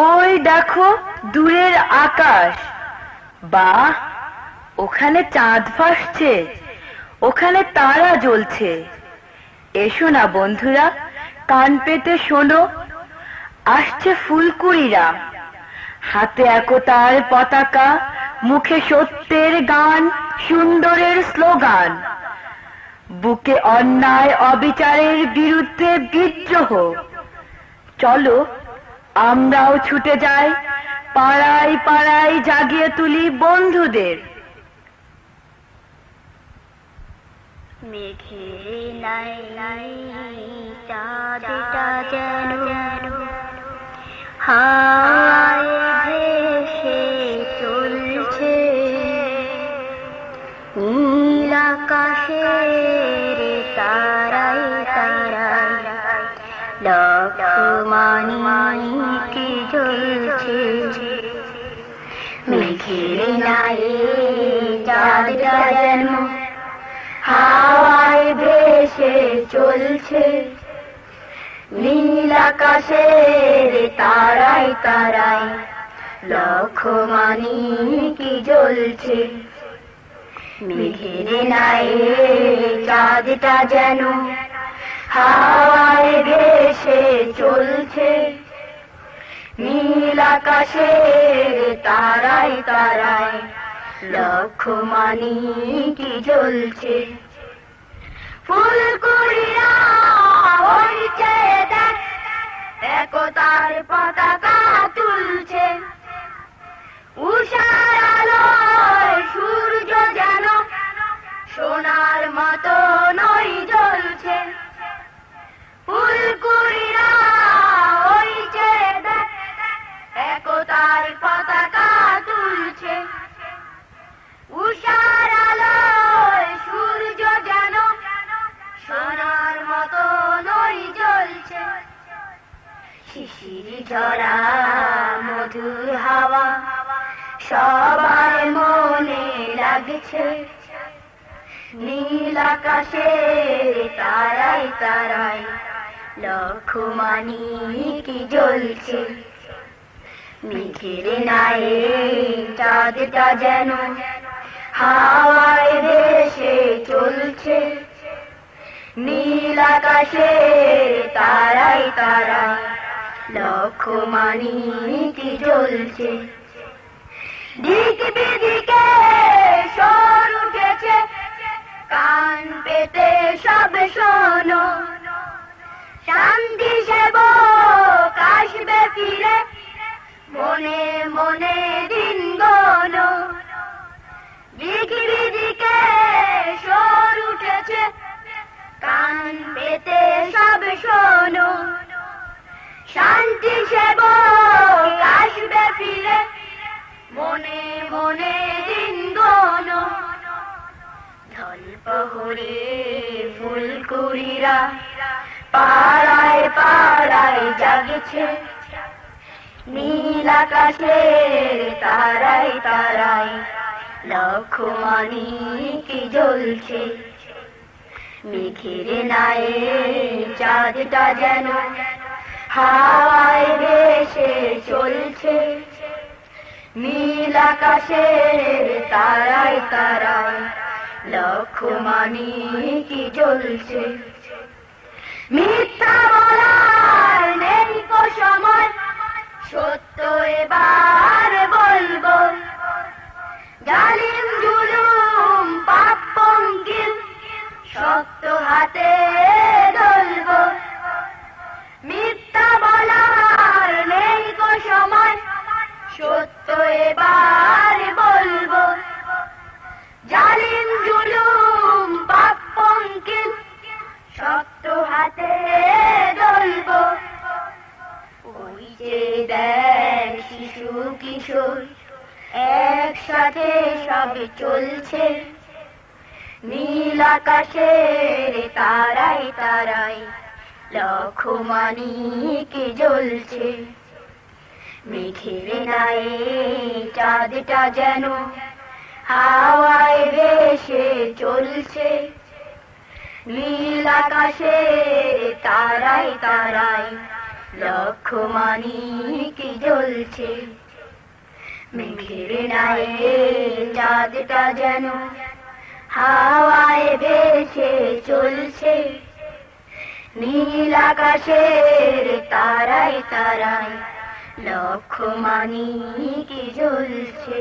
ওই দেখো দূরের আকাশ, বাহ, ওখানে চাঁদ ভাসছে, ওখানে তারা জ্বলছে। এসো না বন্ধুরা, কান পেতে শোনো, আসছে ফুলকুড়িরা, হাতে একতার পতাকা, মুখে সত্যের গান, সুন্দরের স্লোগান। বুকে অন্যায় অবিচারের বিরুদ্ধে বিদ্রোহ। চলো আমরাও ছুটে যাই, পাড়ায় পাড়ায় জাগিয়ে তুলি বন্ধুদের। মেঘের নাই চাঁদটা যেন হাওয়ায় ভেসে চলছে, নীল আকাশের তারায় তারায় লক্ষ্মণমাণিক জ্বলছে। মেঘের নাই চাঁদটা যেন হাওয়ায় ভেসে চলছে, নীল আকাশের তারায় তারায় লক্ষ্মণমাণিক জ্বলছে। মেঘের নাই চাঁদটা যেন হাওয়ায় ভেসে চলছে, নীল আকাশের তারায় তারায় লক্ষ্মণমাণিক জ্বলছে। ফুলকুড়িরা ওইছে দেখ, একতার পতাকা তুলছে, উষার আলোয় সূর্য যেন সোনার মতো নই জ্বলছে। ফুলকুড়িরা ওইছে দেখ, একতার পতাকা তুলছে, উষার আলোয় সূর্য যেন সোনার মতো নই জ্বলছে। শিশির ঝরা মধুর হাওয়া সবার মনে লাগছে, নীল আকাশের তারায় তারায় লক্ষ্মণমাণিক জ্বলছে। মেঘের নাই চাঁদটা যেন হাওয়ায় ভেসে চলছে, নীল আকাশের তারায় তারায় লক্ষ্মণমাণিক জ্বলছে। দিক বিদিকে স্বর উঠেছে, কান পেতে সব শোনো, শান্তি সেবক আসবে ফিরে, মনে মনে দিন গোনো। দিক বিদিকে স্বর উঠেছে, কান পেতে সব শোনো, শান্তি সেবক আসবে ফিরে, মনে মনে দিন গোনো। ধলপহরে ফুলকুড়িরা পাড়ায় পাড়ায় জাগছে, নীল আকাশের তারায় তারায় লক্ষ্মণমাণিক জ্বলছে। মেঘের নাই চাঁদটা যেন হাওয়ায় ভেসে চলছে, নীল আকাশের তারায় তারায় লক্ষ্মণমাণিক জ্বলছে। মিথ্যা বলার নেই কো সময়, সত্য এবার বলবো, জালিম জুলুম পাপ পঙ্কিল শক্ত হাতে ধরবো। মিথ্যা বলার নেই কো সময়, সত্য এবার বলবো, জালিম জুলুম পাপ পঙ্কিল শক্ত হাতে ধরবো। ওই যে দেখ শিশু কিশোর একসাথে সব চলছে, নীল আকাশের তারায় তারায় লক্ষ্মণমাণিক জ্বলছে। মেঘের নাই চাঁদটা যেন হাওয়ায় ভেসে চলছে, নীল আকাশের তারায় তারায় লক্ষ মানিক জ্বলছে। মেঘের নায়ে চাঁদটা যেন হাওয়ায় ভেসে চলছে। নীল আকাশের তারায় তারায় লক্ষ মানিক জ্বলছে।